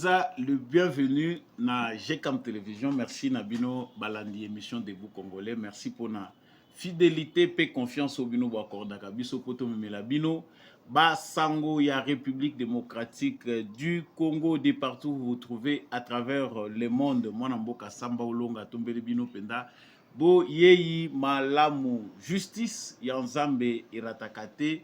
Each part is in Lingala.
Boza, le bienvenu na GCAM Télévision. Merci Nabino Balandi, émission de vous Congolais. Merci pour la fidélité et confiance au Bino Bakordaka. Biso Poto Memela Bino. Basango, ya République démocratique du Congo, de partout vous vous trouvez à travers le monde. Mwanamboka Samba Olonga, Tombele Bino Penda. Bo Yeyi Malamu. Justice, Yanzambe Iratakate.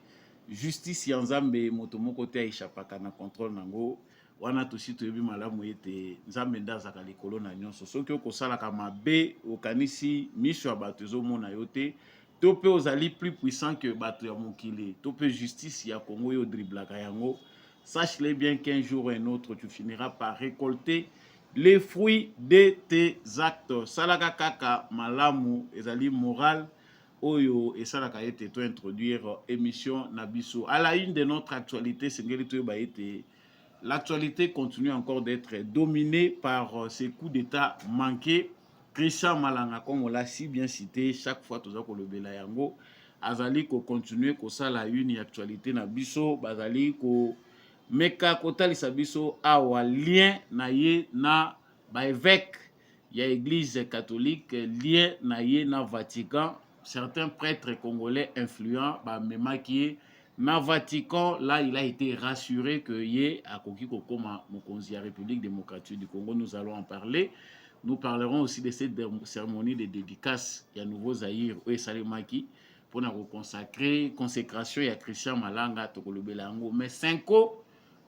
Justice, Yanzambe Motomoko Te Aishapaka na contrôle Nango. Wana tosi toyebi malamu ete nzambe nde azaka likolo na nyonso soki okosalaka mabe okanisi miso ya bato ezomona yo te to mpe ozali plus puissant que bato ya mokili to mpe justice ya Congo oyo driblaka yango, sache-le bien qu'un jour ou un autre tu finiras par récolter les fruits de tes actes. Salaka kaka malamu ezali moral oyo esalaka ete to introduire émission na biso à la une de notre actualité. Sengeli toyeba ete l'actualité continue encore d'être dominée par ces coups d'État manqués. Christian Malanga, comme on l'a si bien cité, chaque fois tout ça qu'on le bela yango, azali ko continuer ko ça la une actualité na biso, bazali ko meka kotali sa biso awa lien na ye na ba évêque ya église catholique, lien na ye na Vatican, certains prêtres congolais influents ba memaki na Vatican, là, il a été rassuré que Yé a conquis Kokoma Mokonzi la République démocratique du Congo. Nous allons en parler. Nous parlerons aussi de cette cérémonie de dédicace. Il y a nouveau Zahir et Salemaki pour nous consacrer consécration à Christian Malanga Tokolobelango. Mais Cinco,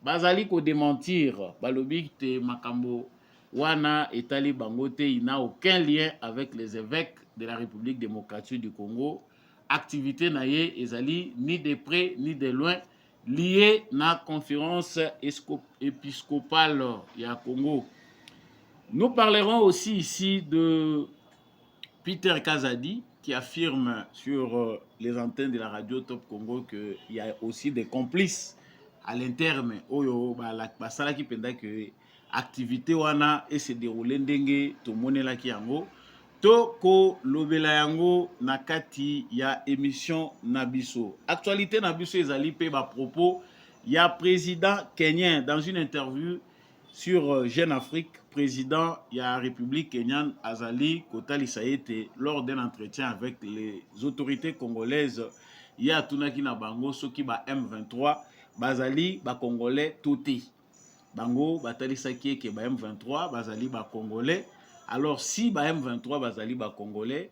Bazali ko démentir, Balobi te Makambo Wana et Tali Bangote, il n'a aucun lien avec les évêques de la République démocratique du Congo. Activité naye ezali ni de près ni de loin lié na conférence épiscopale ya Congo. Nous parlerons aussi ici de Peter Kazadi qui affirme sur les antennes de la radio Top Congo qu'il y a aussi des complices à l'interne oyo basala ki penda que activité wana et se dérouler ndenge to monela ki yango to ko lobela yango na kati ya émission Nabiso. Actualité Nabiso ezali pe ba propos ya président kenyan dans une interview sur Jeune Afrique. Président ya République kenyane azali kotalisa ete lors d'un entretien avec les autorités congolaises ya tunaki na bango soki ba M23 bazali ba congolais touti bango batalisaki ke ba M23 bazali ba congolais. Alors, si ba M23 bazali ba Congolais,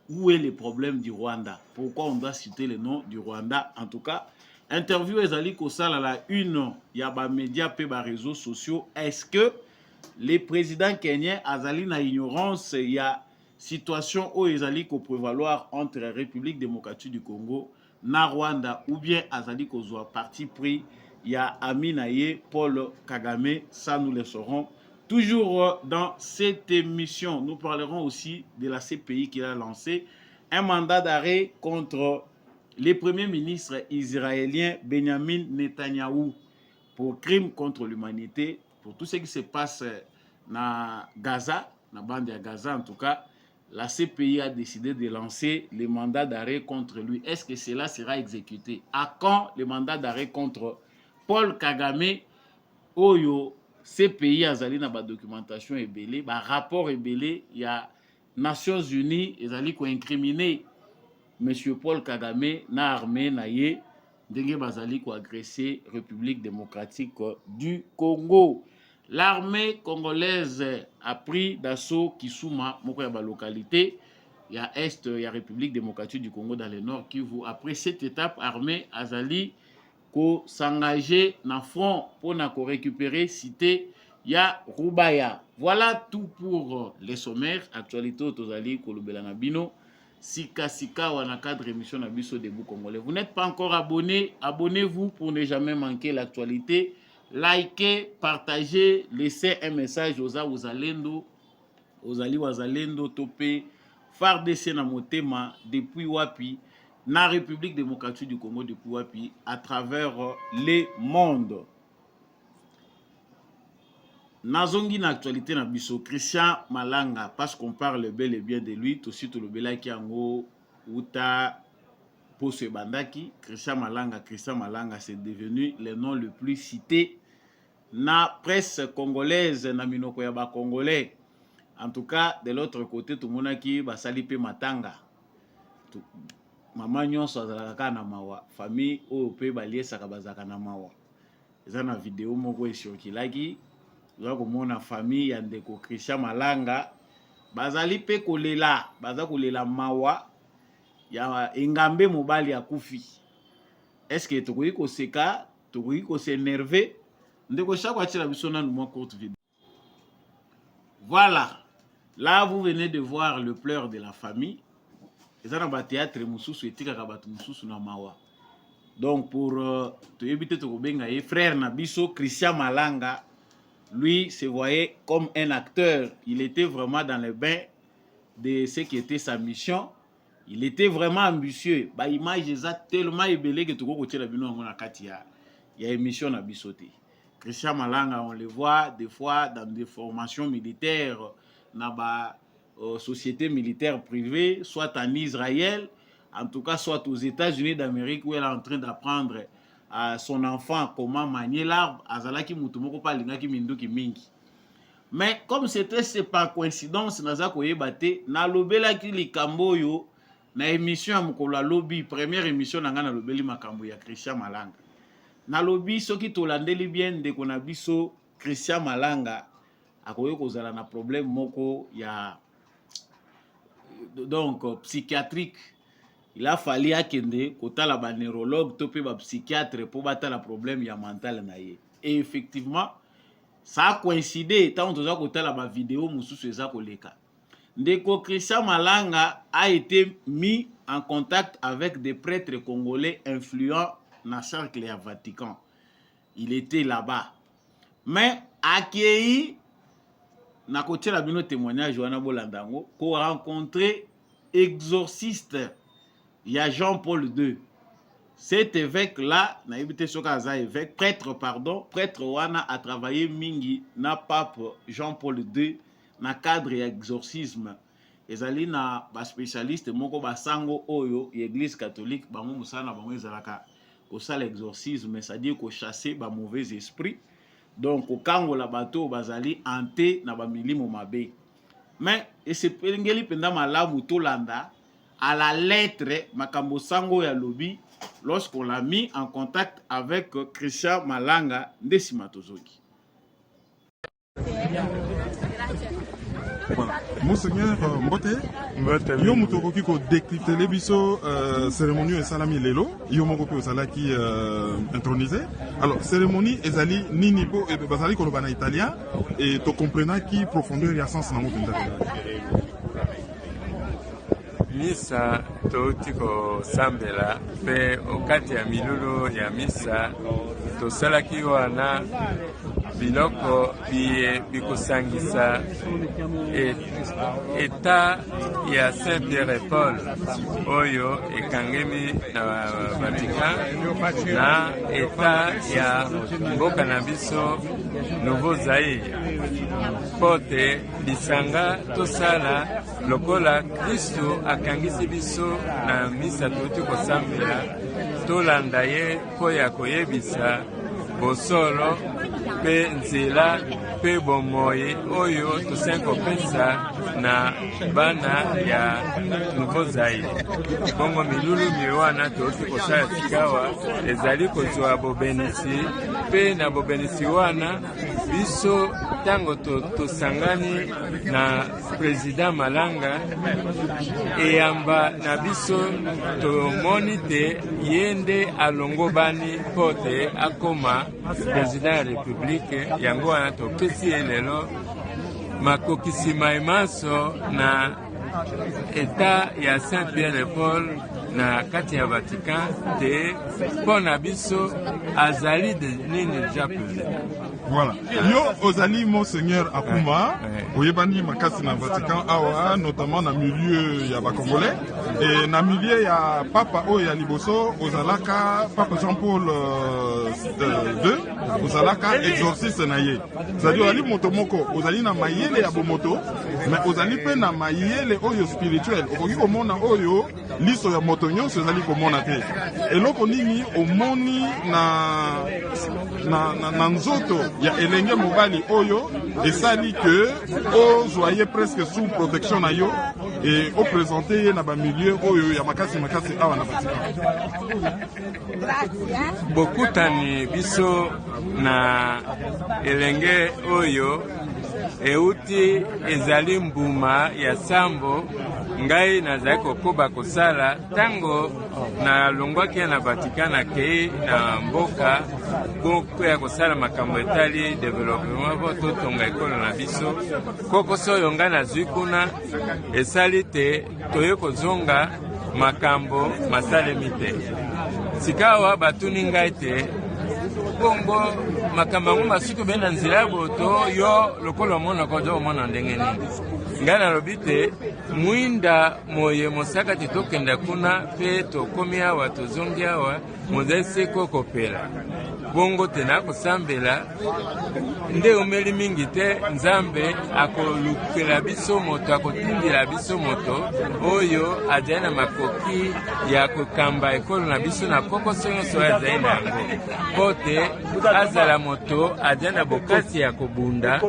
où est le problème du Rwanda? Pourquoi on doit citer le nom du Rwanda? En tout cas, interview ezali kosala la une ya ba médias pe ba réseaux sociaux. Est-ce que les présidents kenyans azali na ignorance ya situation où ezali ko prévaloir entre la République démocratique du Congo na Rwanda ou bien azali kozwa parti pris ya Aminaye Paul Kagame? Ça nous le saurons. Toujours dans cette émission, nous parlerons aussi de la CPI qui a lancé un mandat d'arrêt contre le premier ministre israélien Benjamin Netanyahou pour crimes contre l'humanité, pour tout ce qui se passe na Gaza, na bande de Gaza en tout cas. La CPI a décidé de lancer le mandat d'arrêt contre lui. Est-ce que cela sera exécuté? À quand le mandat d'arrêt contre Paul Kagame? Oyo CPI azali na ba documentation ebele, ba rapport ebele ya Nations Unies ezali ko incriminer monsieur Paul Kagame na armée na ye ndenge bazali ko agresser République démocratique du Congo. L'armée congolaise a pris d'assaut Kisuma, moko ya ba localité ya est ya République démocratique du Congo dans le nord Kivu. Après cette étape, armée azali ko s'engager na front pour na ko récupérer cité ya Rubaya. Voilà tout pour les sommaires. Actualité tozali kolobela na bino. Sika wana cadre émission na biso debout congolais. Vous n'êtes pas encore abonné, abonnez-vous pour ne jamais manquer l'actualité. Likez, partagez, laissez un message aux Wazalendo, aux Ali Wazalendo topé FARDC na motema depuis wapi na République démocratique du Congo depuis wapi à travers les mondes. Nazongi na actualité na biso Christian Malanga, parce qu'on parle bel et bien de lui, aussi tout le belaki yango uta poso bandaki. Christian Malanga c'est devenu le nom le plus cité na presse congolaise na minoko ya ba congolais. En tout cas, de l'autre côté, tout le monde qui va saliper matanga. Maman nyonso azalaka na mawa, famille oyo pe baliesaka bazaka na mawa. Eza na vidéo moko eshokilaki, oza komona famille ya ndeko Christian Malanga bazali pe kolela, baza kolela mawa ya engambe mobali ya kufi. Est-ce que tokoki koseka, tokoki kosenerve? Ndeko chaque atila biso na mwa courte vidéo. Voilà. Là, vous venez de voir le pleur de la famille. Et ça, dans le théâtre, donc, pour te éviter de frère Nabiso, Christian Malanga, lui, se voyait comme un acteur. Il était vraiment dans le bain de ce qui était sa mission. Il était vraiment ambitieux. Bah, image est tellement ébélée que tu il y a une émission Nabiso. Christian Malanga, on le voit des fois dans des formations militaires, dans la société militaire privée, soit en Israël, en tout cas, soit aux États-Unis d'Amérique, où elle est en train d'apprendre à son enfant comment manier l'arbre. Mais comme c'est par coïncidence, na lobela ki likambo yo na émission ya lobby, première émission na ngana lobeli makambo ya Christian Malanga. Na lobby soki tolandeli bien de kona biso Christian Malanga akoyo kozala na problème moko ya donc psychiatrique. Il a fallu akende kotala ba neurologue to pe ba psychiatre pour batala problème ya mental na ye. Et effectivement, ça a coïncidé tant toza kotala ba vidéo mususu eza koleka. Ndeko Christian Malanga a été mis en contact avec des prêtres congolais influents dans le cercle à Vatican. Il était là-bas. Mais accueilli, na côté la bino témoignage Joana Bolandango, pour rencontrer exorciste, il y a Jean-Paul II. Cet évêque-là, na ibité sokaza évêque, prêtre Wana a travaillé mingi na pape Jean-Paul II na cadre exorcisme. Ezali na ba spécialiste moko basango oyo l'église catholique bango musana bango ezalaka ko sala exorcisme, c'est-à-dire ko chasser ba mauvais esprit. Donc au kango la bateau bazali hanté na ba milimo mabe. Mais et c'est pelengeli penda malamu tolanda à la lettre makambo sango ya lobi lorsqu'on l'a mis en contact avec Christian Malanga ndesima tozoki. Voilà. Monseigneur Mbote, yo mutokoki ko décrypter les biso cérémonie et salami lelo, yo moko pe osala qui intronisé. Alors cérémonie ezali nini po e bazali ko lobana italien et to comprena qui profondeur ya sens na moto ndaka. Misa touti ko sambela pe okati ya milulu ya misa tosalaki wana biloko bikusangisa eta ya Saint-Pierre et Paul oyo ekangemi na Vatican na eta ya mboka na biso Nouveau Zaïre pote bisanga tosala lokola Kristo akangisi biso na misa touti kosambela tolanda ye po ya koyebisa bosolo pe nzela pe bomoi oyo tosenkopesa na bana ya Nouveau Zaïre. Bongo milulu miwana tosi kosala sikawa ezali kozwa bobenisi pe na bobenisi wana biso tango tosangani na Président Malanga eyamba na biso tomoni te yende alongo bani pote akoma Président ya République yango wana topesi lelo makokisi maimaso na eta ya Saint-Pierre et Paul na kati ya Vatican te pona biso azali de nini japonais. Voilà. Yo ozali Monseigneur Akuma, oyebani makasi na Vatican awa, notamment na milieu ya ba Congolais et na milieu ya Papa o ya liboso ozalaka Papa Jean-Paul II ozalaka exorciste na ye. C'est-à-dire ozali moto moko, ozali na mayele ya bomoto, mais ozali pe na mayele oyo spirituel. Okoki komona oyo liso ya moto nyonso ezali komona te eloko nini omoni na nzoto ya elenge mobali oyo esali ke ozwa ye presque sous protection na yo et oprésente ye na bamilieu oyo ya makasi awa na Vatican. Bokutani biso na elenge oyo euti ezali mbuma ya sambo ngai nazali kokoba kosala tango na longwaki na Vatican nakei na mboka boko ya kosala makambo etali développement po totonga ekolo na biso kokoso oyo ngai nazwi kuna esali te toye kozonga makambo masalemi te sikawa batuni ngai te bongo makambo yango masuki be na nzela ya boto yo lokolo omona kozo omona ndenge nini ngai nalobi te mwinda moye mosaka ti tokenda kuna mpe tokomi awa tozongi awa mozali seko kopela bongo te nakosambela nde omeli mingi te nzambe akolukela biso moto akotindila biso moto oyo azali na makoki ya kokamba ekolo na biso na kokoso nyonso oyo azali na yango mpo te azala moto azali na bokasi ya kobunda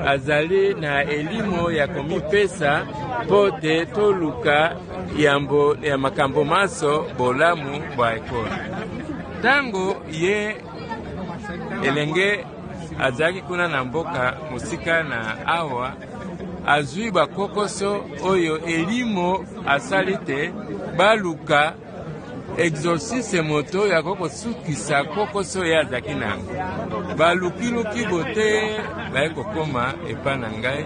azali na elimo ya komipesa mpo te toluka yambo ya makambo maso bolamu bwa ekolo tango ye elenge azalaki kuna na mboka mosika na awa azwi bakokoso oyo elimo asali te baluka exorcise moto oyo akokosukisa kokoso ye azalaki nango balukiluki bote baye kokoma epa na ngai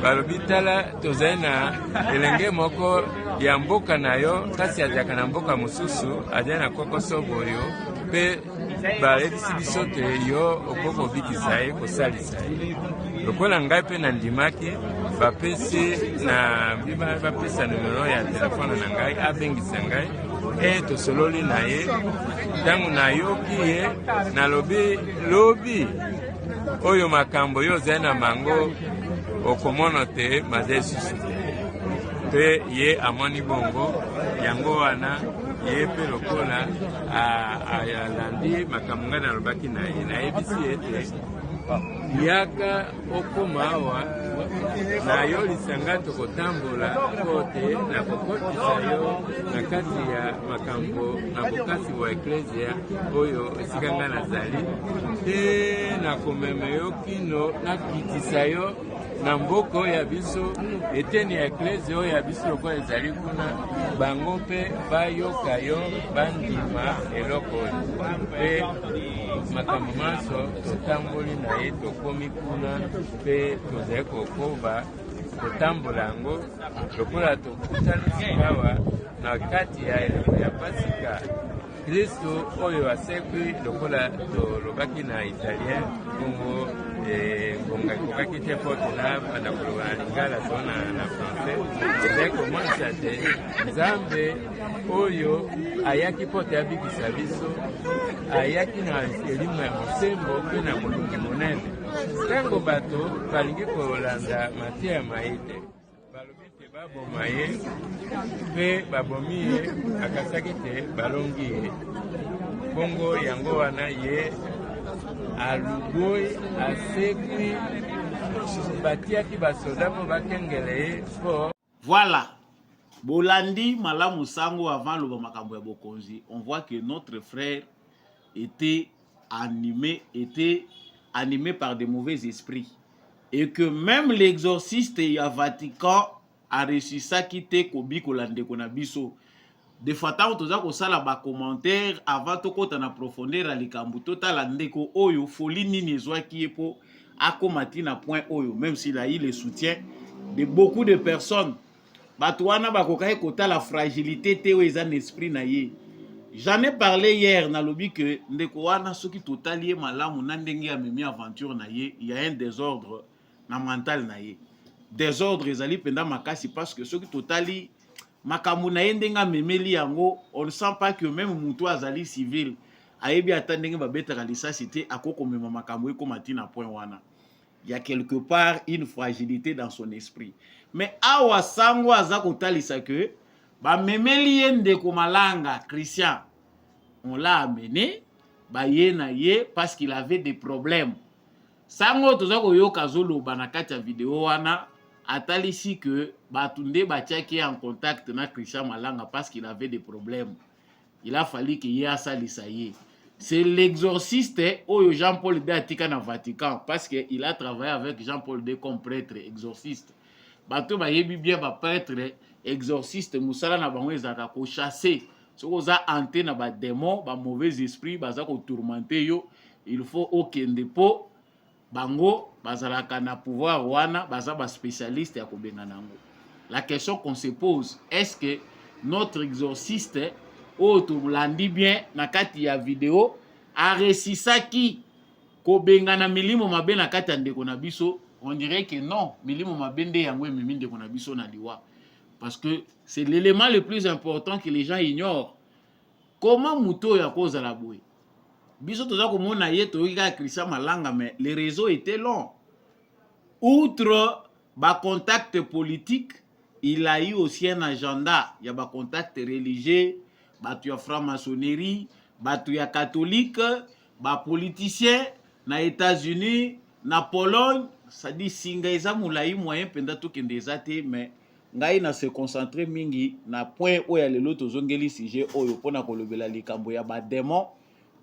balobi tala tozali na elenge moko ya mboka na yo kasi azalaka na mboka mosusu azali na kokoso boyo mpe balebisi biso te yo okokobikisa ye kosalisa ye lokola ngai mpe nandimaki bapesa numero ya telefone na ngai abengisa ngai tosololi na ye ntango nayoki ye nalobi lobi oyo makambo yo ozali na mango okomona te mazali susu te mpe ye amoni bongo yango wana ye mpe lokola alandi makambo ngai nalobaki na ye nayebisi ete yaka okoma awa nayolisa nga tokotambola mpo te nakokotisa yo na kati ya makambo na bokasi bwa eklesia oyo esika nga nazali te nakomema yo kino nakitisa yo na mboka oyo ya biso eteni ya eklesia oyo ya biso lokola ezali kuna bango mpe bayoka yo bandima eloko oyo mpe makambo maso totamboli na ye tokomi kuna mpe tozali kokoba kotambola yango lokola tokutani sikawa na kati ya eleko ya pasika kristo oyo asekwi lokola tolobaki na italien bongo ngonga ekokaki te mpo tona banda koloba na lingala to na francais ezali komonisa te nzambe oyo ayaki mpo te abikisa biso ayaki na elimo ya mosembo mpe na molungi monene ntango bato balingi kolanda mateya ya mai te balobi te baboma ye mpe babomi ye akasaki te balongi ye bongo yango wana ye alugoi asekwi batiaki basoda mpo bakengele ye mpo voilà bolandi malamu sango avant loba makambo ya bokonzi on voit que notre frère était animé par de mauvais esprits et que même l'exorciste ya Vatican a reçu ça qui te kobi kolande kona biso de fata toza kosala ba commentaire avant tokota na profondeur alikambu totala ndeko oyo folie nini ezwaki epo akomati na point oyo même s'il a eu le soutien de beaucoup de personnes bato wana bakokai kotala fragilité te oyo eza na esprit na ye. J'en ai parlé hier na lobi que ndeko wana soki totali ye malamu na ndenge amemi aventure na ye il y a un désordre na mental na ye désordre ezali penda makasi parce que soki totali makambo na ye ndenge amemeli yango on ne sent pas que même mutu azali civil ayebi ata ndenge babetaka lisasi te akokomema makambo ekomati na point wana. Il y a quelque part une fragilité dans son esprit mais awa sango aza kotalisa que bamemeli ye ndeko Malanga Christian, on l'a amené baye na ye parce qu'il avait des problèmes. Sango toza koyoka zoloba na kati ya video wana atalisi que batunde batiaki en contact na Christian Malanga parce qu'il avait des problèmes. Il a fallu que ye asalisa ye. C'est l'exorciste oyo Jean-Paul II atika na Vatican parce qu'il a travaillé avec Jean-Paul II comme prêtre exorciste. Bato bayebi bien ba prêtre exorciste musala na bango ezaka ko chasser. Soko oza hanté na ba démon, ba mauvais esprit baza ko tourmenter yo, il faut okende po bango bazalaka na pouvoir wana baza ba spécialiste ya kobenga nango. La question qu'on se pose, est-ce que notre exorciste oyo tolandi bien na kati ya video aresisaki kobenga na milimo mabe na kati ya ndeko na biso? On dirait que non, milimo mabe nde yango ememi ndeko na biso na liwa. Parce que c'est l'élément le plus important que les gens ignorent. Comment muto ya kozala boye? Biso toza komona ye toyoki kaka Christian Malanga, mais les réseaux étaient longs. Outre ba contact politique, il a eu aussi un agenda. Il y a ba contact religieux, batu ya franc-maçonnerie, batu ya catholique, ba politicien na États-Unis, na Pologne. Ça dit singa eza mulai moyen penda tokende eza te, mais ngai na se concentrer mingi na point oyo ya lelo tozongeli sujet oyo pona kolobela likambo ya ba démon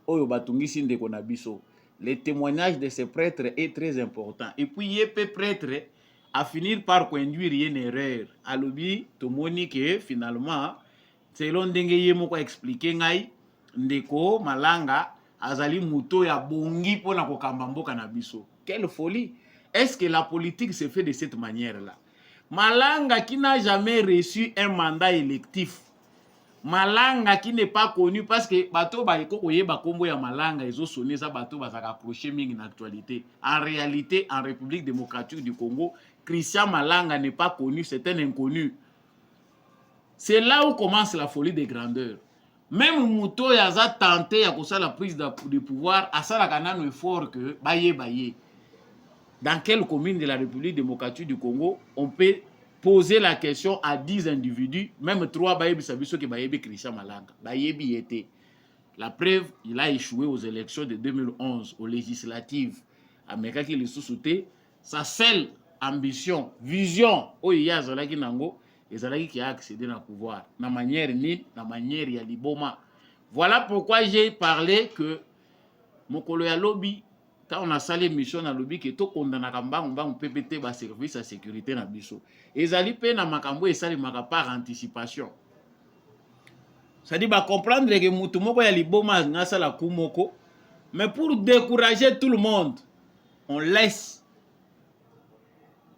oyo batungisi ndeko na biso. Le témoignage de ces prêtres est très important. Et puis yepe prêtre a finir par conduire une erreur. Alobi tomoni que finalement selon ndenge ye moko expliquer ngai ndeko Malanga azali muto ya bongi pona kokamba mboka na biso. Quelle folie! Est-ce que la politique se fait de cette manière-là? Malanga qui n'a jamais reçu un mandat électif, Malanga qui n'est pas connu parce que bato ba ekokoye ba kombo ya Malanga ezo sonner ça bato ba zaka approcher mingi na actualité. En réalité, en République démocratique du Congo, Christian Malanga n'est pas connu, c'est un inconnu. C'est là où commence la folie des grandeurs. Même Mouto yaza tenté ya kosa la prise de pouvoir, asala kanano effort que baye. Dans quelle commune de la République démocratique du Congo on peut poser la question à 10 individus, même 3 bayebi sabiso ki bayebi Christian Malanga, bayebi était. La preuve, il a échoué aux élections de 2011, aux législatives. Ameka ki le sous-souté, sa seule ambition, vision, oya zalaki nango, ezalaki ki a accédé na pouvoir. Na manière ni, na manière ya liboma. Voilà pourquoi j'ai parlé que mokolo ya lobby, quand on a salé mission na lobby que to kondana kambango bango PPT ba service à sécurité na biso. Ezali pe na makambo esali maka par anticipation. Ça dit ba comprendre que mutu moko ya liboma ngasa la kumoko, mais pour décourager tout le monde, on laisse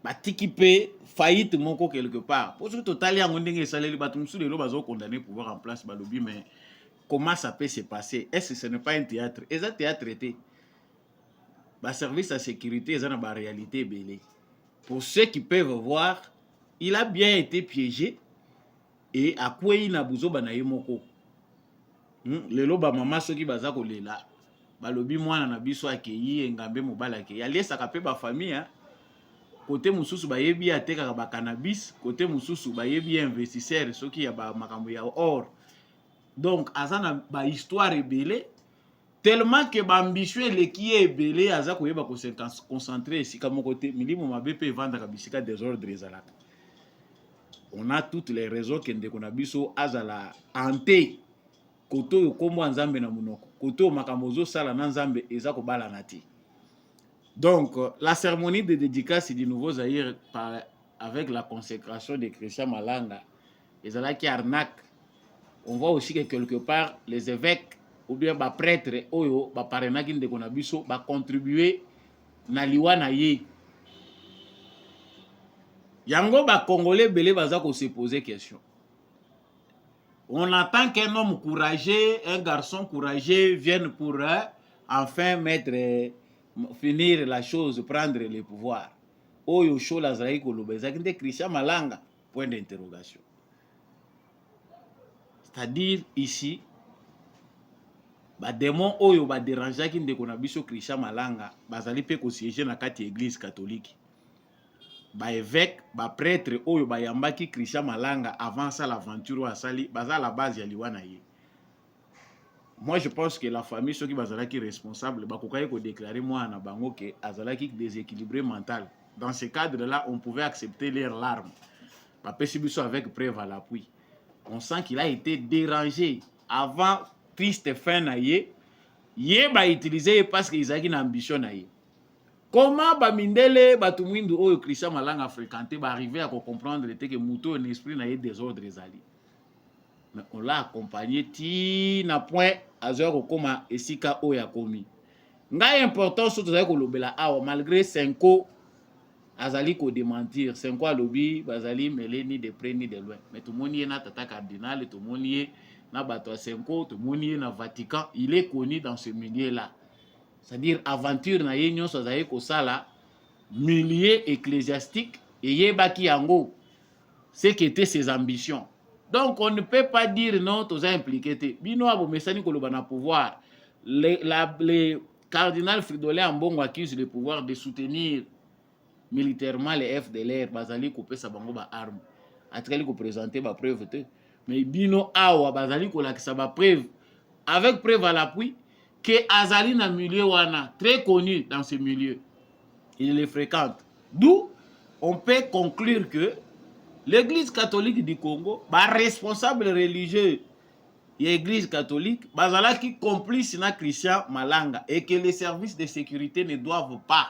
batiki pe faillite moko quelque part. Pour que total yango ndenge esali batu musu lelo bazo condamner pouvoir en place ba lobby, mais comment ça peut se passer? Est-ce que ce n'est pas un théâtre? Est-ce un théâtre traité? Bah, service à sécurité, c'est une réalité belé. Pour ceux qui peuvent voir, il a bien été piégé et à quoi il n'a besoin banaye moko. Le loba mama soki baza kolela. Ba lobi mwana na biso akeyi ngambe mobala ke. Yali sakape ba famille hein. Côté mususu ba yebi ateka ba cannabis, côté mususu ba yebi investisseur soki ya ba makambo ya or. Donc azana ba histoire belé. Tellement que l'ambition le qui est belé aza koyeba ko se concentrer ici comme côté milimo mabepe vendre kabisika désordre ezalaka. On a toutes les raisons que ndeko na biso azala hanté koto yo kombo nzambe na munoko koto makamozo sala na nzambe eza ko bala nati. Donc la cérémonie de dédicace du nouveau Zaïre avec la consécration de Christian Malanga ezalaki arnaque. On voit aussi que quelque part les évêques ou bien ba prêtre oyo ba parenaki ndeko na biso ba contribuer na liwa na ye. Yango ba congolais belé baza ko se poser question. On attend qu'un homme courageux, un garçon courageux vienne pour enfin finir la chose, prendre le pouvoir. Oyo show la zai ko lobeza kinde Christian Malanga, point d'interrogation. C'est-à-dire ici ba démon oyo ba dérangeaki ndeko na biso Christian Malanga bazali pe ko siéger na kati église catholique. ba évêque ba prêtre oyo ba yambaki Christian Malanga avant ça l'aventure à sali baza la base ya liwana ye. Moi je pense que la famille ceux qui bazalaki responsable ba kokaye ko déclarer moi na bango que azalaki déséquilibré mental. Dans ce cadre-là, on pouvait accepter leurs larmes. Ba pesibiso avec preuve à l'appui. On sent qu'il a été dérangé avant triste fin na ye. Ye ba utiliser parce qu'ils ont une ambition na ye. Comment ba mindele batu mwindu oyo Christian Malanga fréquenté ba arriver à comprendre que muto un esprit na ye désordre ezali. Mais on l'a accompagné ti na point azor koma esika oya komi. Ngai important surtout za ko lobela awa malgré 5 ans azali ko démentir 5 ans lobi bazali meleni de près ni de loin. Mais tout moni na tata cardinal tout moni na bato 5 ans tout moni na Vatican, il est connu dans ce milieu là. C'est-à-dire aventure na ye nyonso azali ko sala milieu ecclésiastique et yebaki yango ce qui était ses ambitions. Donc on ne peut pas dire non tous impliqués. Bino abo mesani ko loba na pouvoir. Les cardinal Fridolin Ambongo accuse le pouvoir de soutenir militairement les FDLR bazali ko pesa bango ba arme. Atkali ko présenter ba preuve te. Mais bino awa bazali ko lakisa ba preuve avec preuve à l'appui que azali na milieu wana très connu dans ce milieu. Il les fréquente. D'où on peut conclure que l'Église catholique du Congo, ba responsable religieux de l'Église catholique, bazalaki complice na Christian Malanga et que les services de sécurité ne doivent pas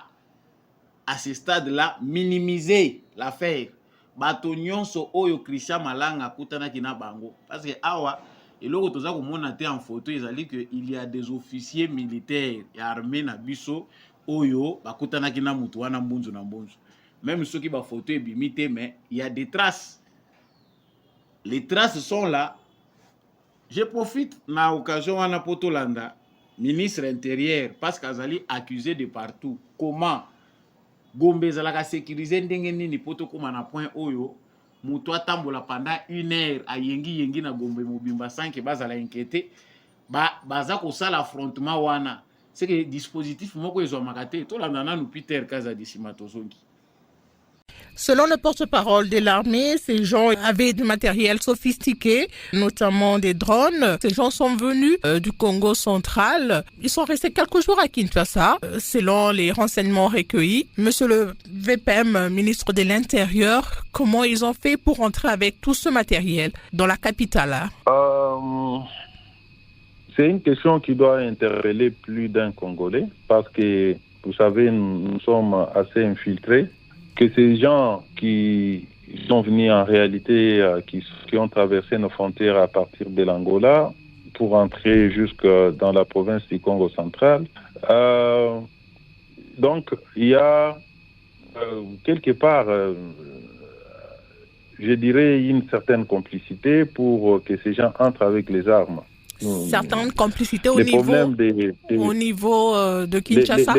à ce stade-là minimiser l'affaire. Bato nyonso oyo Christian Malanga kutanaki na bango parce que awa eloko toza komona te en photo ezali que il y a des officiers militaires et armés na biso oyo bakutanaki na mutu wana mbunzu na mbunzu. Même ceux qui ba photo ebimité mais il y a des traces. Les traces sont là. Je profite na occasion wana potolanda ministre intérieur parce qu'azali accusé de partout. Comment Gombe zalaka sécuriser ndenge nini poto koma na point oyo mutu atambola pendant 1 heure ayengi na Gombe mobimba sans que bazala inquiété baza ko sala affrontement wana c'est que dispositif moko ezo makate to landa na Peter Kaza disimatozongi. Selon le porte-parole de l'armée, ces gens avaient du matériel sophistiqué, notamment des drones. Ces gens sont venus du Congo central. Ils sont restés quelques jours à Kinshasa, selon les renseignements recueillis. Monsieur le VPM, ministre de l'Intérieur, comment ils ont fait pour entrer avec tout ce matériel dans la capitale? C'est une question qui doit interpeller plus d'un Congolais, parce que, vous savez, nous sommes assez infiltrés. Que ces gens qui sont venus en réalité, qui ont traversé nos frontières à partir de l'Angola pour entrer jusque dans la province du Congo central. Donc, il y a quelque part, je dirais, une certaine complicité pour que ces gens entrent avec les armes. Certaines complicités au niveau de Kinshasa.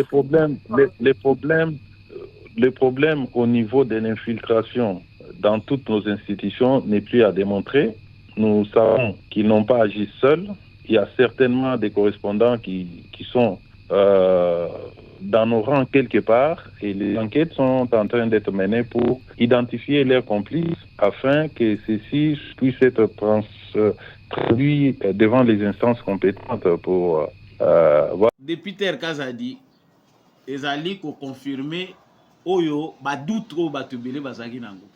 Le problème au niveau de l'infiltration dans toutes nos institutions n'est plus à démontrer. Nous savons qu'ils n'ont pas agi seuls. Il y a certainement des correspondants qui sont dans nos rangs quelque part et les enquêtes sont en train d'être menées pour identifier leurs complices afin que ceux-ci puissent être traduits devant les instances compétentes pour voir. Depuis Peter Kazadi, ezali ko confirmer Oyo, doutro batubele bazagi nango.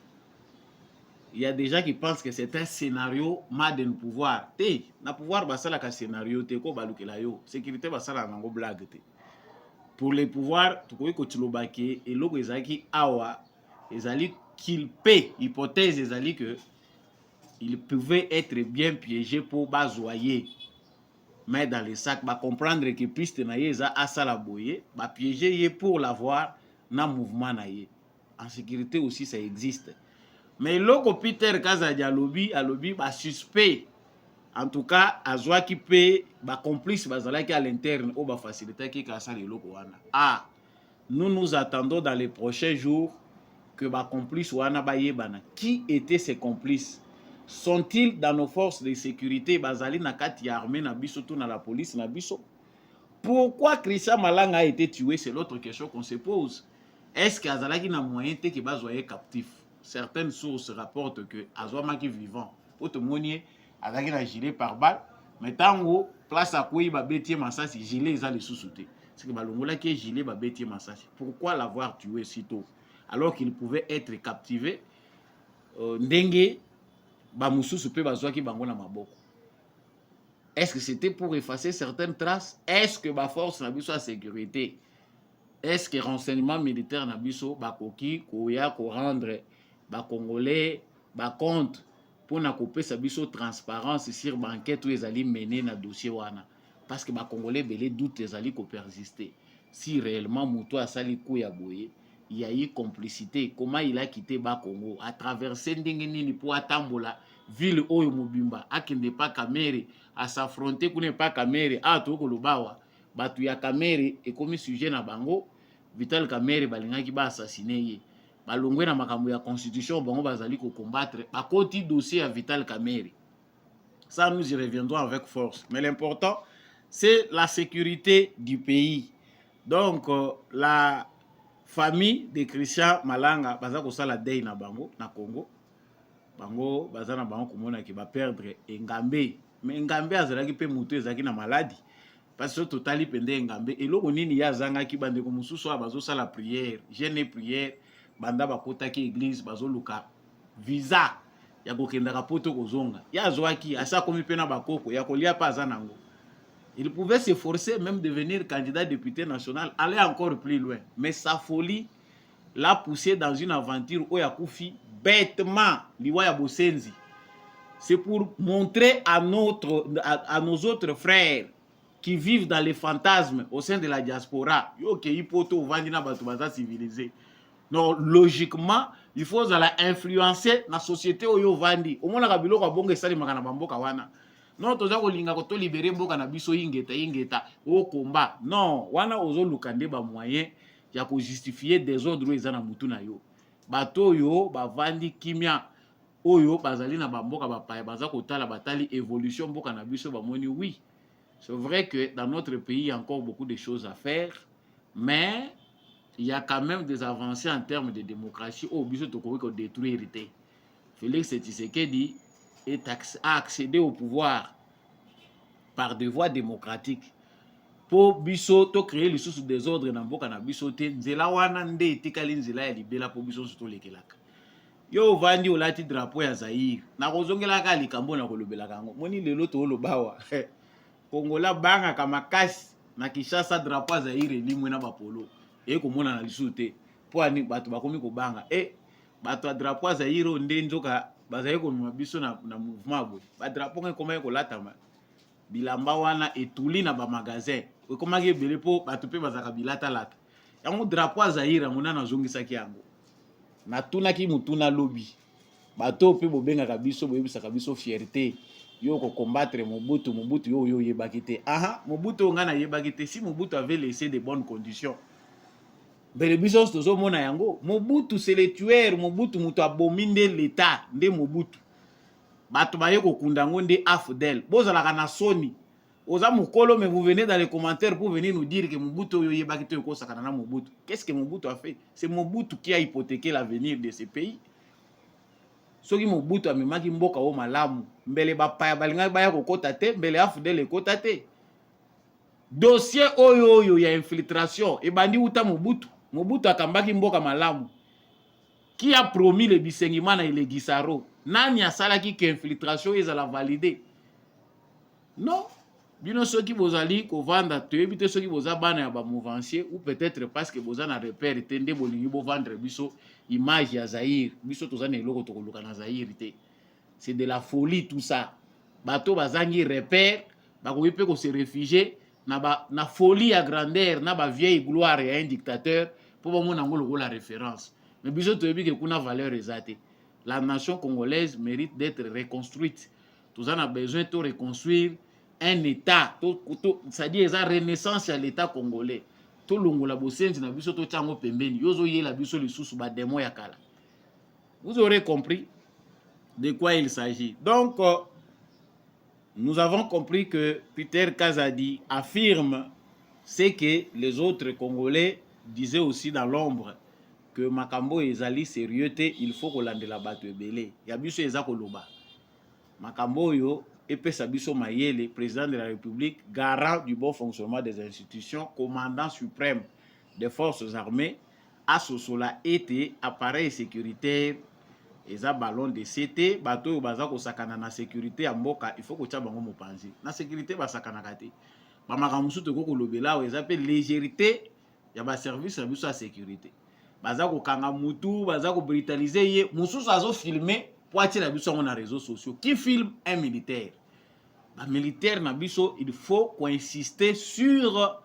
Il y a des gens qui pensent que c'est un scénario maden pouvoir. Te, na pouvoir basala ka scénario te ko balukela yo. Sécurité basala nango blague te. Pour les pouvoirs, tu koyi ko tshilobaki et loko ezaki awa, ezali qu'il paie hypothèse ezali que il pouvait être bien piégé pour bazoyer. Mais dans les sacs, ba comprendre que piste na yeza asala boye, ba piéger ye pour l'avoir. Na mouvement na ye. En sécurité aussi ça existe. Mais loko Peter Kazadi alobi ba suspect. En tout cas, azwa ki pe ba complice bazala ki à l'interne ou ba faciliter ki kasa le loko wana. Ah, nous attendons dans les prochains jours que ba complice wana ba yebana. Qui étaient ces complices? Sont-ils dans nos forces de sécurité bazali na kati armée na biso tout na la police na biso? Pourquoi Christian Malanga a été tué? C'est l'autre question qu'on se pose. est-ce que azalaki na moyen te ke bazwaye captif? Certaines sources rapportent que azwamaki vivant po tomoni azalaki na gilet par balle, mais tango place akoyi babeti masasi gilet eza lisusu te, c'est que balongolaki gilet babeti masasi. Pourquoi l'avoir tué si tôt alors qu'il pouvait être captivé? Ndenge bamususu pe bazwaki bango na maboko? Est-ce que c'était pour effacer certaines traces? Est-ce que ba force na biso à sécurité, est-ce que renseignement militaire na biso bakoki koya ko rendre ba congolais ba compte pour na kopesa biso transparence sur banquette ou ezali mené na dossier wana? Parce que ba congolais belé doute ezali ko persister si réellement muto asali ko ya boye, il y a eu complicité. Comment il a quitté ba Congo à traverser ndenge nini pour atambola ville oyo mobimba akende pa Kamere à s'affronter kune pa Kamere a to ko lobawa batu ya Kamere et comme sujet na bango Vital Kamere balingaki ba assassiner ye balongwe na makambo ya constitution bango bazali ko combattre bakoti dossier ya Vital Kamere. Ça nous y reviendrons avec force, mais l'important c'est la sécurité du pays. Donc la famille de Christian Malanga baza ko sala deuil na bango na Congo, bango baza na bango komona ki ba perdre Ngambe, mais Ngambe azalaki pe mutu ezaki na maladie parce que totali pende Ngambe eloko nini ya zanga ki bande ko mususu bazo sala prière, jeûne prière, banda bakota ki église bazo luka visa ya kokenda ka poto kozonga ya zwaki asa komi pe na bakoko ya kolia pa za nango. Il pouvait s'efforcer même de devenir candidat député national, aller encore plus loin. Mais sa folie l'a poussé dans une aventure où Yakoufi bêtement Liwaya Bosenzi. C'est pour montrer à nos autres frères qui vivent dans les fantasmes au sein de la diaspora. Yo ke ipoto vandina batu baza civilisé. Non, logiquement, il faut influencer la société oyo vandi. Au moins la biloko bonge sali makana bamboka wana. Non, toza kolinga ko to libérer mboka na biso ingeta o combat. Non, wana ozo lukande ba moyen ya ko justifier des ordres ezana mutu na yo. Bato yo bavandi kimia oyo bazali na bamboka bapaya baza kotala batali évolution mboka na biso bamoni. Oui, c'est vrai que dans notre pays il y a encore beaucoup de choses à faire, mais il y a quand même des avancées en termes de démocratie au biso tokoki ko détruire hérité. Félix Tshisekedi a accédé au pouvoir par des voies démocratiques. Pour biso to créer les sources des ordres na mboka na biso te nzela wana nde etikali nzela ya libela po biso soto lekelaka. Yo vandi olati drapeau ya Zaïre na kozongelaka likambo na kolobelaka ngo moni lelo to lobawa Kongola banga kama kasi na Kinshasa drapeau ya Zaïre limwe na bapolo e komona na lisusu te po ani bato bakomi ko banga bato ya drapeau ya Zaïre nde nzoka bazali konuma biso na mouvement boye ba drapeau ekoma kolatama bilamba wana etuli na ba magasin ekomaki ebele po bato pe bazaka bilata lata yango drapeau ya Zaïre ngona nazongisaki yango natunaki mutuna lobi bato pe bobengaka biso boyebisaka biso fierté yo ko combattre Mobutu yo yebaki te. Mobutu nga na yebaki te. Si Mobutu avait laissé de bonnes conditions bele biso tozomona yango. Mobutu c'est le tueur. Mobutu mutu abominde l'état nde Mobutu bato baye kokunda ngo nde afdel bozalaka na soni oza mukolo, mais vous venez dans les commentaires pour venir nous dire que Mobutu yo yebaki te ko sakana na Mobutu. Qu'est-ce que Mobutu a fait? C'est Mobutu qui a hypothéqué l'avenir de ce pays. Soki Mobutu amemaki mboka o malamu mbele bapaya balinga baya kokota te mbele afdel ekota te. Dossier oyo ya infiltration ebandi uta Mobutu akambaki mboka malamu. Qui a promis le Bisengimana et le Gisaro? Nani asalaki que infiltration ezala validé? Non. Bino soki bozali kovanda toyebi soki boza bana ya ba mouvancier ou peut-être parce que boza na repère tende bolingi bo vendre biso image ya Zaïre. Biso toza na eloko tokoluka na Zaïre te. C'est de la folie tout ça. Bato bazangi repère bakoki pe ko se réfugier na folie ya grandeur na ba vieille gloire ya un dictateur pour bomona ngolo la référence. Mais biso toyebi ke kuna valeur ezate. La nation congolaise mérite d'être reconstruite. Tous en a besoin de reconstruire un état, c'est-à-dire la renaissance à l'état congolais. Tout le monde a bossé na biso to chango pembeni. Yozo ye la biso le sous ba démon ya kala. Vous aurez compris de quoi il s'agit. Donc nous avons compris que Peter Kazadi affirme ce que les autres Congolais disaient aussi dans l'ombre. que makambo ezali sérieux te, il faut kolandela bato ebele ya biso eza koloba makambo yo epesa biso mayele président de la République garant du bon fonctionnement des institutions commandant suprême des forces armées asosola ete appareil sécuritaire eza ballon de CT bato oyo baza kosakana na sécurité ya mboka il faut kotia bango mopanzi na sécurité basakanaka te bamakambo mosusu tokoki kolobela awa eza mpe légèreté ya baservice na biso ya sécurité baza kokanga mutu baza kobrutalize ye mosusu azofilme po atiela biso yango na réseaux sociaux qui filme un militaire bamilitaire na biso il faut koinsister sur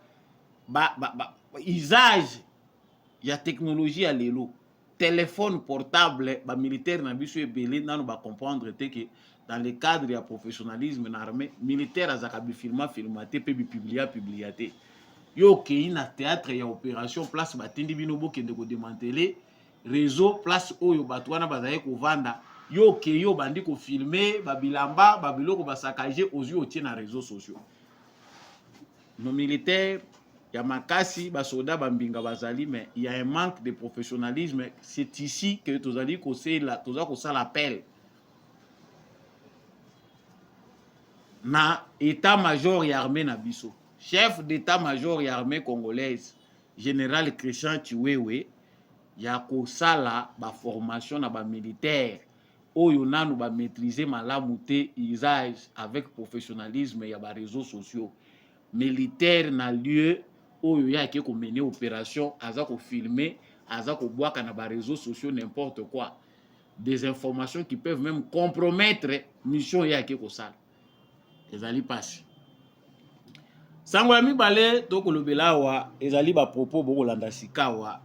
usage ya technologie ya lelo téléphone portable bamilitaire na biso ebele nano bacomprendre te ke dans le cadre ya professionnalisme na armée militaire azaka bifilma te mpe bipiblia te yo okei na théâtre ya opération place batindi bino bokende kodemantele réseau place oyo bato wana bazali kovanda yo okei yo bandi kofilme babilamba babiloko basakaje ozwi otie na réseaux sociaux nos militaires ya makasi basoda bambinga bazali mais il y a un manque de professionnalisme c'est ici que tozali kosala appel na état-major ya armée na biso chef d'état-major ya armée congolaise général Christian Chiwewe ya kosala formation na militaire oyo nanu maîtriser malamu te usage avec professionnalisme ya réseaux sociaux militaire na lieu oyo yake ko mener opération aza ko filmer aza ko boaka na réseaux sociaux n'importe quoi des informations qui peuvent même compromettre mission yake ko sala ezali pasi sango ya mibale tokolobela wa ezali ba propos bokolanda sikawa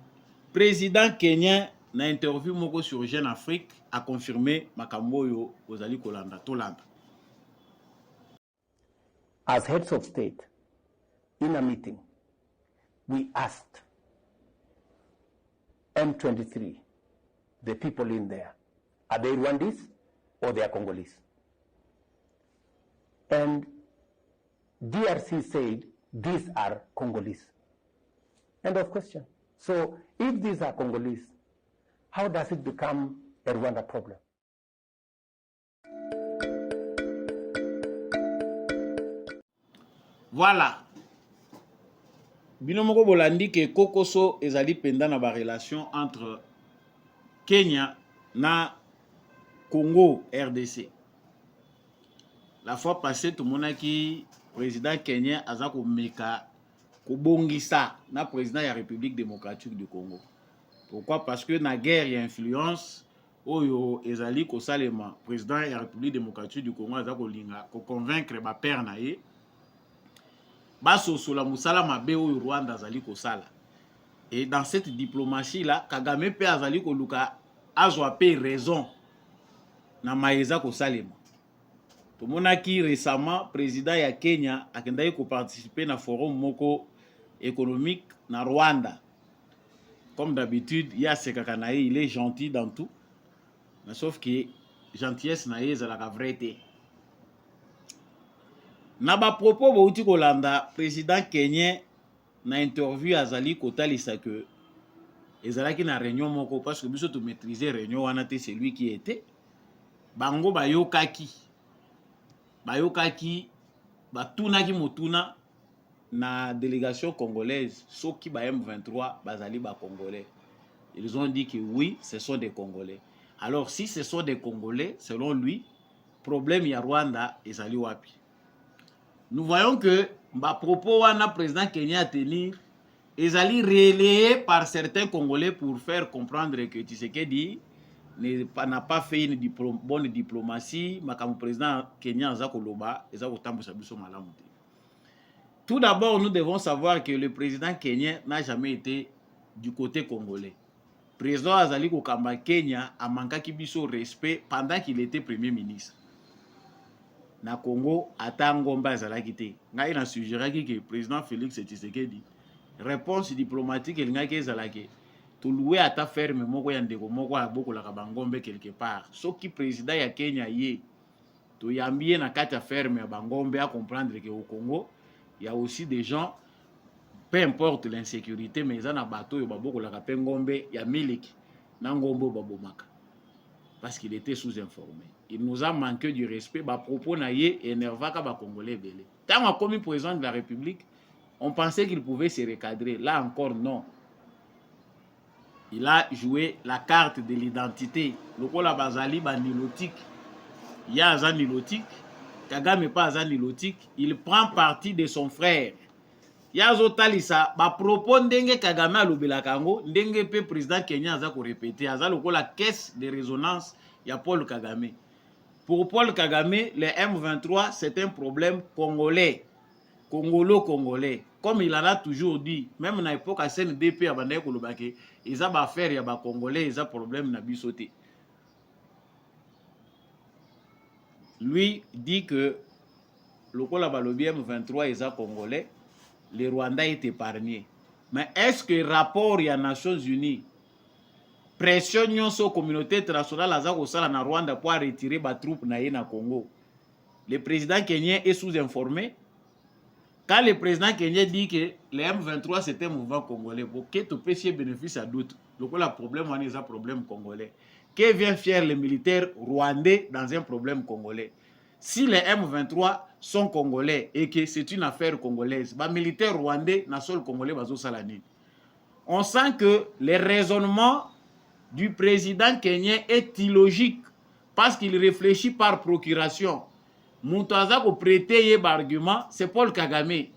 président kenyan na interview moko sur Jeune Afrique a confirmé makambo yo ozali kolanda tolanda. As heads of state in a meeting we asked M23 the people in there are they Rwandese or they are Congolese, and DRC said these are Congolese. End of question. So if these are Congolese, how does it become a Rwanda problem? Voilà. Bino moko bolandi ke kokoso ezali penda na ba relation entre Kenya na Congo RDC. La fois passée tout monaki président kenyan aza ko meka ko bongisa na président ya République démocratique du Congo. Pourquoi? Parce que na guerre ya influence oyo ezali ko salema président ya République démocratique du Congo aza ko linga ko convaincre ba père na ye baso sola musala mabe oyo Rwanda azali ko sala. Et dans cette diplomatie là Kagame pe azali ko luka azwa pe raison na maeza ko salema. Tomonaki récemment président ya Kenya akendaki ko participer na forum moko économique na Rwanda. Comme d'habitude, il est gentil dans tout. Mais sauf que gentillesse na ye la vérité. Na ba propos bauti kolanda président kenyan na interview azali kotalisa que ezalaki na réunion moko parce que biso to maîtriser réunion wana te c'est lui qui était bango bayokaki batunaki motuna na délégation congolaise soki ba M23 bazali ba congolais. Ils ont dit que oui, ce sont des Congolais. Alors si ce sont des Congolais, selon lui, problème ya Rwanda ezali wapi. Nous voyons que ba propos wana président Kenya a tenir ezali relayé par certains Congolais pour faire comprendre que Tshisekedi n'a pas fait une bonne diplomatie, makamu président Kenya aza koloba eza kotambusa biso malamu te. Tout d'abord, nous devons savoir que le président kenyan n'a jamais été du côté congolais. Le président Azali Kokamba Kenya a manqué biso respect pendant qu'il était premier ministre. Na Congo, Atangomba Azalaki te. Ngai na suggéré que le président Félix Tshisekedi réponse diplomatique el ngaki ezalaki to louer ata ferme moko ya ndeko moko ya boko la Bangombe quelque part. Soki président ya Kenya ye to yambie na kati ya ferme ya Bangombe à comprendre que au Congo il y a aussi des gens peu importe l'insécurité, mais ils ont bateau et baboko la kapengombe ya miliki nangombo babomaka parce qu'il était sous-informé. Il nous a manqué du respect. Bah propos naïe énervaka ba congolais belé. Tant a commis président de la République, on pensait qu'il pouvait se recadrer. Là encore non. Il a joué la carte de l'identité. Lokola bazali ba nilotique. Il y a un nilotique. Kagame pas un nilotique. Il prend parti de son frère. Yazo talisa ba propos ndenge Kagame alobela kango ndenge pe président Kenya aza ko répéter aza lokola caisse de résonance ya Paul Kagame. Pour Paul Kagame, le M23 c'est un problème congolais. Congolo-congolais. Comme il en a toujours dit, même à l'époque à CNDP à Bandé Kolobake, ils ont affaire ya ba congolais, ils ont problème na bisoté. Lui dit que le Balobi M23 ils ont congolais. Le Rwanda est épargné. Mais est-ce que le rapport des Nations Unies pression sur la communauté internationale na Rwanda pour retirer les troupes na Congo? Le président kenyan est sous-informé. Quand le président kenyan dit que le M23 c'est un mouvement congolais, pour que tu puisses bénéficier à d'autres, le problème c'est un problème congolais. Que vient faire les militaires rwandais dans un problème congolais? Si les M23 sont congolais et que c'est une affaire congolaise, les militaires rwandais, les congolais, on sent que le raisonnement du président kenyan est illogique parce qu'il réfléchit par procuration. Moutaza pour prêter un argument, c'est Paul Kagame.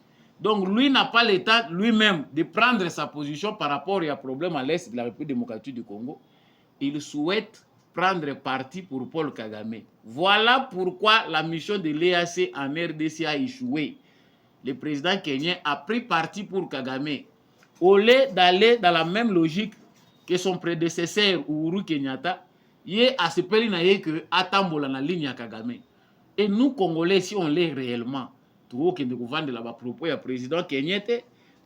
Donc lui n'a pas le temps lui-même de prendre sa position par rapport à un problème à l'est de la République démocratique du Congo. Il souhaite prendre parti pour Paul Kagame. Voilà pourquoi la mission de l'EAC en RDC a échoué. Le président kenyan a pris parti pour Kagame. Au lieu d'aller dans la même logique que son prédécesseur Uhuru Kenyatta, il a se plaindre que Atambola na ligne à Kagame. Et nous, Congolais, si on l'est réellement, le président Kenyatta,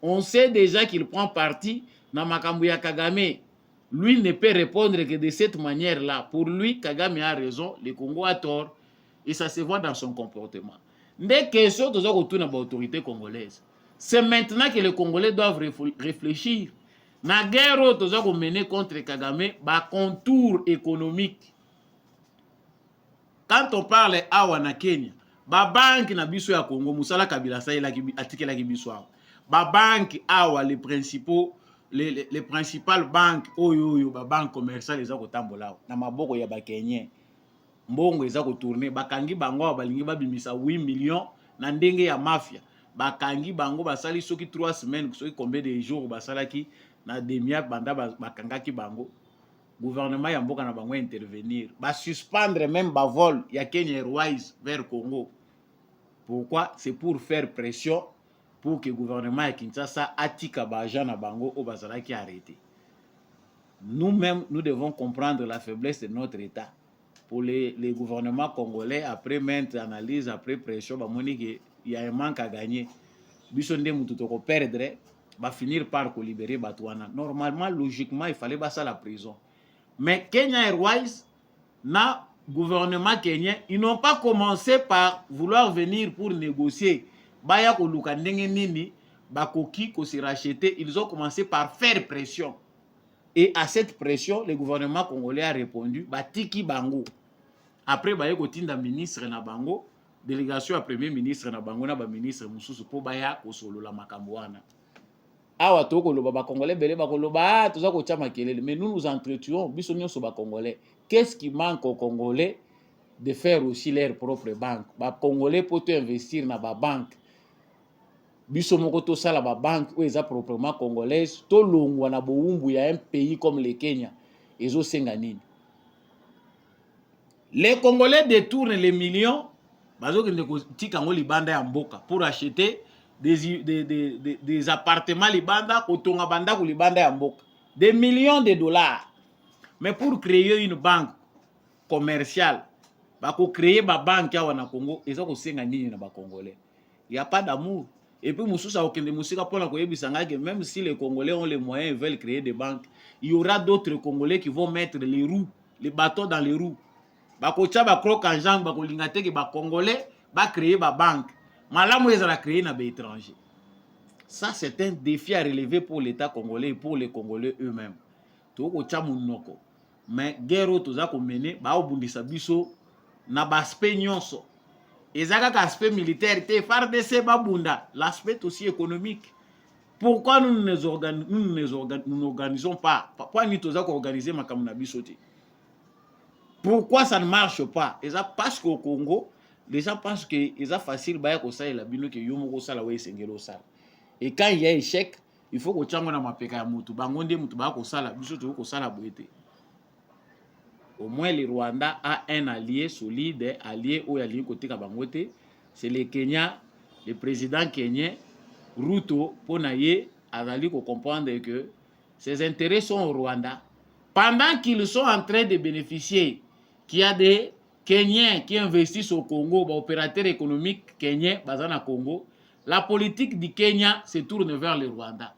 on sait déjà qu'il prend parti dans Makambuya Kagame. Lui ne peut répondre que de cette manière-là. Pour lui, Kagame a raison, le Congo a tort, et ça se voit dans son comportement. Des questions de l'autorité congolaise. C'est maintenant que les Congolais doivent réfléchir. La guerre que menée contre Kagame, ba contour économique. Quand on parle awa na Kenya, ba banque na biso ya Congo, Musala Kabila sa atike la biso awa. Ba banque awa les principales banques oyo ba banque commerciale eza kotambola na maboko ya ba Kenyan. Mbongo eza ko tourner bakangi bango balingi babimisa 8 millions na ndenge ya mafia. Bakangi bango basali soki 3 semaines soki combien de jours basalaki na demia banda bakangaki bango. Gouvernement ya mboka na bango intervenir, ba suspendre même ba vol ya Kenya Airways vers Congo. Pourquoi? C'est pour faire pression pour que le gouvernement de Kinshasa atika ba agent na bango au bazala qui arrêté. Nous-mêmes, nous devons comprendre la faiblesse de notre État. Pour les gouvernements congolais, après maintes analyses, après pression, il y a un manque à gagner. Bisonde Moutouto perdre, va finir par libérer Batouana. Normalement, logiquement, il fallait passer à la prison. Mais Kenya Airways, na gouvernement kenyan, ils n'ont pas commencé par vouloir venir pour négocier. Baya ko luka ndenge nini, bakoki ko se racheter, ils ont commencé par faire pression. Et à cette pression, le gouvernement congolais a répondu, batiki bango. Après, baya ko tinda ministre na bango, délégation à premier ministre na bango na ba ministre mususu po baya ko solo la makambo wana. Awa toko loba ba congolais belé ba koloba toza ko tia makelele, mais nous nous entretuons biso nyonso ba congolais. Qu'est-ce qui manque aux Congolais de faire aussi leur propre banque? Ba congolais pour investir na ba banque. Biso moko to sala ba banque ou eza proprement congolaise, to longwa na boumbu ya un pays comme le Kenya. Ezo senga nini? Les Congolais détournent les millions bazo kende ko tika ngo libanda ya mboka pour acheter des appartements libanda kotonga banda ku libanda ya mboka. Des millions de dollars. Mais pour créer une banque commerciale, pour créer ma banque à Congo, ils ont aussi gagné na Congolais. Il n'y a pas d'amour. Et puis, même si les Congolais ont les moyens, ils veulent créer des banques, il y aura d'autres Congolais qui vont mettre les roues, les bâtons dans les roues. Bakocha ba croque en jambe, bakolingate que ba Congolais va créer ma banque. Malamu ils ont créé na ba étranger. Ça, c'est un défi à relever pour l'État congolais et pour les Congolais eux-mêmes. Toko chamunoko. Mais guerre toza ko mener ba obundisa biso na aspect nyonso. Ezaka ka aspect militaire te FARDC babunda, l'aspect aussi économique. Pourquoi nous n'organisons pas? Pourquoi nous toza ko organiser makambo na biso te? Pourquoi ça ne marche pas? Parce qu'au Congo, les gens pensent que c'est facile ba ko sala bino ke yo moko sala we sengelo sala. Et quand il y a échec, il faut que tu aies un mapeka ya mutu. Bangonde mutu ba ko sala, biso to ko sala boete. Au moins le Rwanda a un allié solide, allié au allié côté Kabangote, c'est le Kenya, le président kenyan Ruto Ponaye azali ko comprendre que ses intérêts sont au Rwanda. Pendant qu'ils sont en train de bénéficier, qu'il y a des Kenyans qui investissent au Congo, des opérateurs économiques kenyans basés au Congo, la politique du Kenya se tourne vers le Rwanda.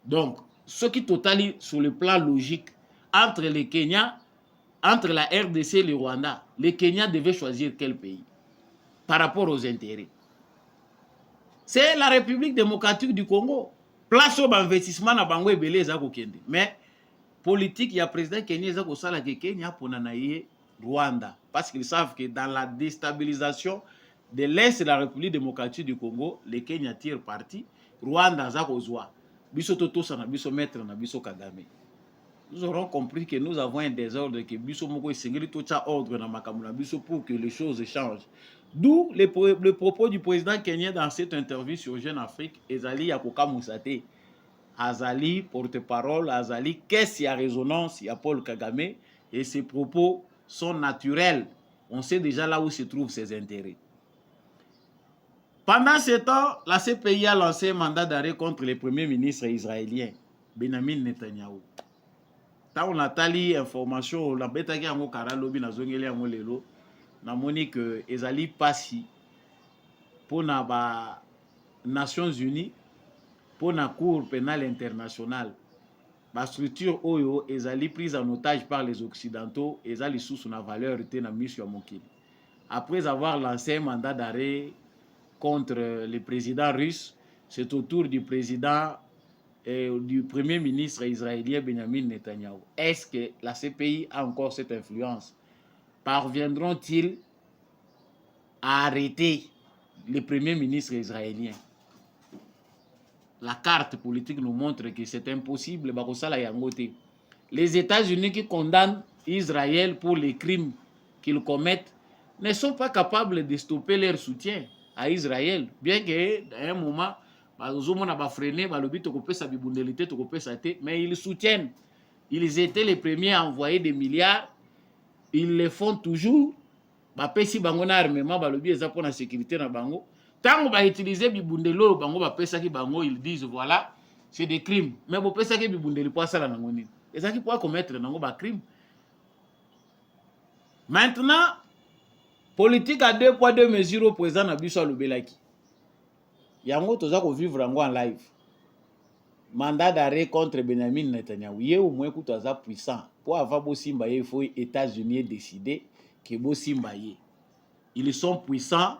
Donc, ce qui totalise sur le plan logique, entre les Kenyans, entre la RDC et le Rwanda, les Kenyans devaient choisir quel pays par rapport aux intérêts. C'est la République démocratique du Congo. Place au investissement na bango ebele ezako kende. Mais politique, il y a président Kenya ezako sala ke Kenya pona na ye Rwanda, parce qu'ils savent que dans la déstabilisation de l'Est de la République démocratique du Congo, les Kenya tirent parti, Rwanda zako zwa. Biso toto sana biso maître na biso Kagame. Nous aurons compris que nous avons un désordre, que biso moko esengeli tocha ordre na makambo na biso pour que les choses changent. D'où le propos du président kenyan dans cette interview sur Jeune Afrique, Ezali Yakoka Moussate, Azali porte-parole, Azali, qu'est-ce qu'il y a résonance, il y a Paul Kagame, et ses propos sont naturels. On sait déjà là où se trouvent ses intérêts. Pendant ce temps, la CPI a lancé un mandat d'arrêt contre le premier ministre israélien, Benjamin Netanyahu. Tant on a tali information, la bête qui a un caralobi na zongeli a lelo. Na moni que ezali pasi pour na Nations Unies, pour na Cour pénale internationale, la structure oyo ezali prise en otage par les Occidentaux, ezali sous son valeur était na mission mokili. Après avoir lancé un mandat d'arrêt contre le président russe, c'est au tour du président et du premier ministre israélien Benjamin Netanyahu. Est-ce que la CPI a encore cette influence? Parviendront-ils à arrêter le premier ministre israélien? La carte politique nous montre que c'est impossible. Les États-Unis qui condamnent Israël pour les crimes qu'ils commettent ne sont pas capables de stopper leur soutien à Israël. Bien que, à un moment, mais ils soutiennent. Ils étaient les premiers à envoyer des milliards. Ils le font toujours. Bapesi bango na armement balobi eza pour la sécurité na bango. Tant ba utiliser bibundelo bango bapesa ki bango, ils disent voilà, c'est des crimes. Mais bo pesa ki bibundeli pour ça la nango nini. Eza ki pour commettre nango ba crime. Maintenant, politique à 2 poids 2 mesures au président na biso alobelaki. Yango toza ko vivre yango en live. Mandat d'arrêt contre Benjamin Netanyahu. Ye au moins kuto aza puissant. Pour avoir beau simba ye, il faut États-Unis décider que beau simba ye. Ils sont puissants.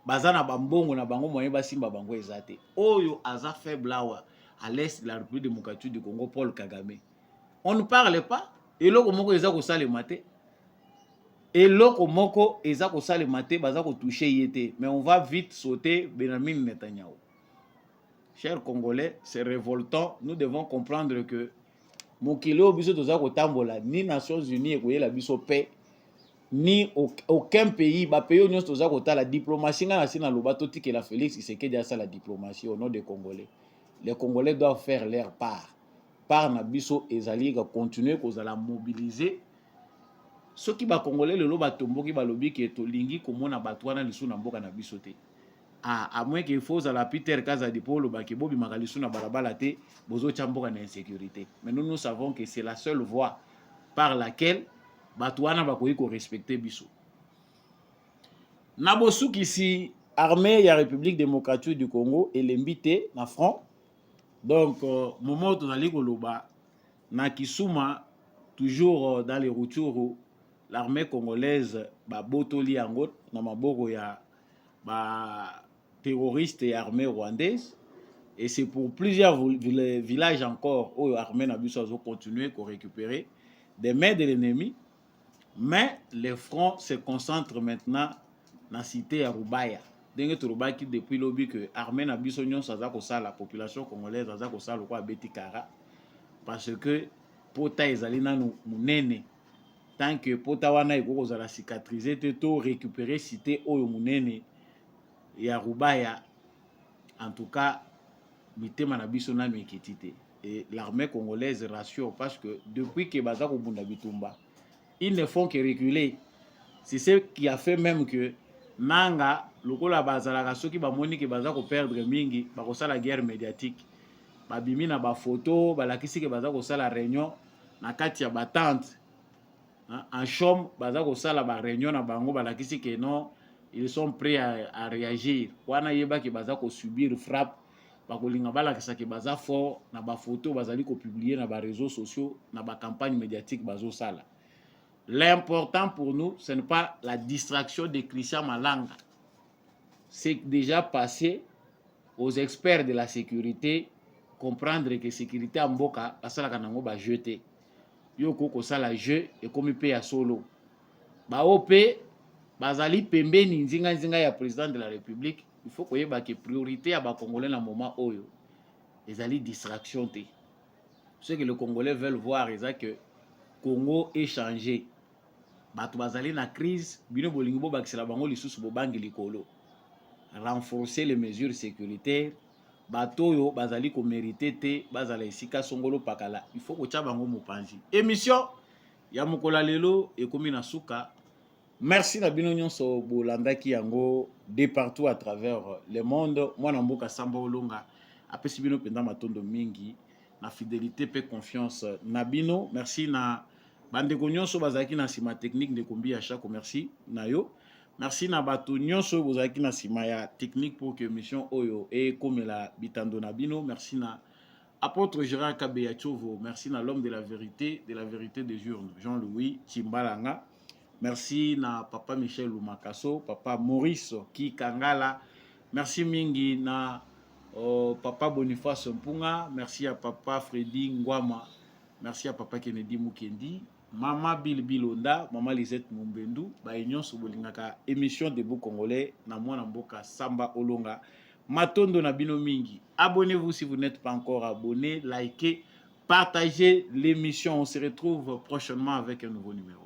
Bazana bambongo na bango moyen ba simba bango ezate. Oyo aza faible à l'est de la République démocratique du Congo, Paul Kagame. On ne parle pas. Et loko moko eza ko sale maté. Et loko moko eza ko sale maté baza ko toucher yete. Mais on va vite sauter Benjamin Netanyahu. Chers Congolais, c'est révoltant. Nous devons comprendre que Mokilo biso toza ko tambola ni Nations Unies ekoye la biso paix ni aucun pays ba pays nyonso toza ko ta la diplomatie nga na sina lobato tike la Félix Tshisekedi a ça la diplomatie au nom des Congolais. Les Congolais doivent faire leur part. Par na biso ezali ga continuer ko za la mobiliser. Ceux qui ba Congolais le loba tomboki ba lobi ki etolingi komona batwana lisu na mboka na biso te. À moins qu'il faut à la Peter Kazadi pour le baki bobi makalisu na balabala te bozo chamboka na insécurité. Mais nous savons que c'est la seule voie par laquelle batouana bakoyi ko respecter biso. Nabosu ici armée ya République démocratique du Congo et l'embité na front. Donc moment tozali koloba na Kisuma toujours dans les Rutshuru l'armée congolaise ba botoli yango na maboko ya ba terroristes et armée rwandaise. Et c'est pour plusieurs villages encore où l'armée n'a continuer à récupérer des mains de l'ennemi. Mais les fronts se concentrent maintenant dans la cité à Rubaya. Depuis lobby que l'armée n'a pas la population congolaise a Betikara. Parce que pota ezali nanu munene. Tant que pota wana kozala cicatriser to récupérer cité oyo munene ya Rubaya. En tout cas, mitema na biso nanu ekiti te. Et l'armée congolaise rassure parce que depuis que bazako bunda bitumba, ils ne font que reculer. C'est ce qui a fait même que nanga lokola bazalaka soki bamoni ke bazako perdre mingi bakosala guerre médiatique. Babimi na ba photo balakisi ke bazako sala réunion na kati ya batante. En chaume bazako sala ba réunion na bango balakisi ke non, ils sont prêts à réagir. Wana yeba ke bazako subir frappe. Bakolinga balakisa ke baza fort na ba photo bazali ko publier na ba réseaux sociaux na ba campagne médiatique bazo sala. L'important pour nous, ce n'est pas la distraction de Christian Malanga. C'est déjà passé aux experts de la sécurité comprendre que la sécurité en Mboka, ça la jeter. Yo koko ça la jeu et comme paye à solo. Ba OP, bazali pembe ni nzinga ya président de la République, il faut que ba que priorité à ba Congolais dans moment oyo. Les ali distraction té. Ce que les Congolais veulent voir c'est que Congo est changé. Bato bazali na crise, bino bolingo bo bakisela bango lisusu bobangi likolo. Renforcer les mesures sécuritaires. Bato yo bazali ko mériter te, bazala esika songolo pakala. Il faut ko tia bango mopanzi. Émission ya mokola lelo ekomi na suka. Merci na bino nyonso bolandaki yango de partout à travers le monde. Moi na mboka Samba Olonga apesi bino penda matondo mingi na fidélité pe confiance na bino. Merci na bandeko nyonso bazaki na sima technique de kombi à chaque merci na yo. Merci na bato nyonso bozaki na sima ya technique pour que mission oyo et comme la bitando na bino. Merci na apôtre Gérard Kabeya Tchovo. Merci na l'homme de la vérité des urnes Jean-Louis Chimbalanga. Merci na papa Michel Lumakaso, papa Maurice Kikangala. Merci mingi na papa Boniface Mpunga. Merci à papa Freddy Ngwama. Merci à papa Kennedy Mukendi. Mama Bill Bilonda, Mama Lisette Mumbendu, Baïnion Sobolingaka, émission de Beau Congolais, na mwana mboka Samba Olonga, Matondo na bino mingi. Abonnez-vous si vous n'êtes pas encore abonné, likez, partagez l'émission. On se retrouve prochainement avec un nouveau numéro.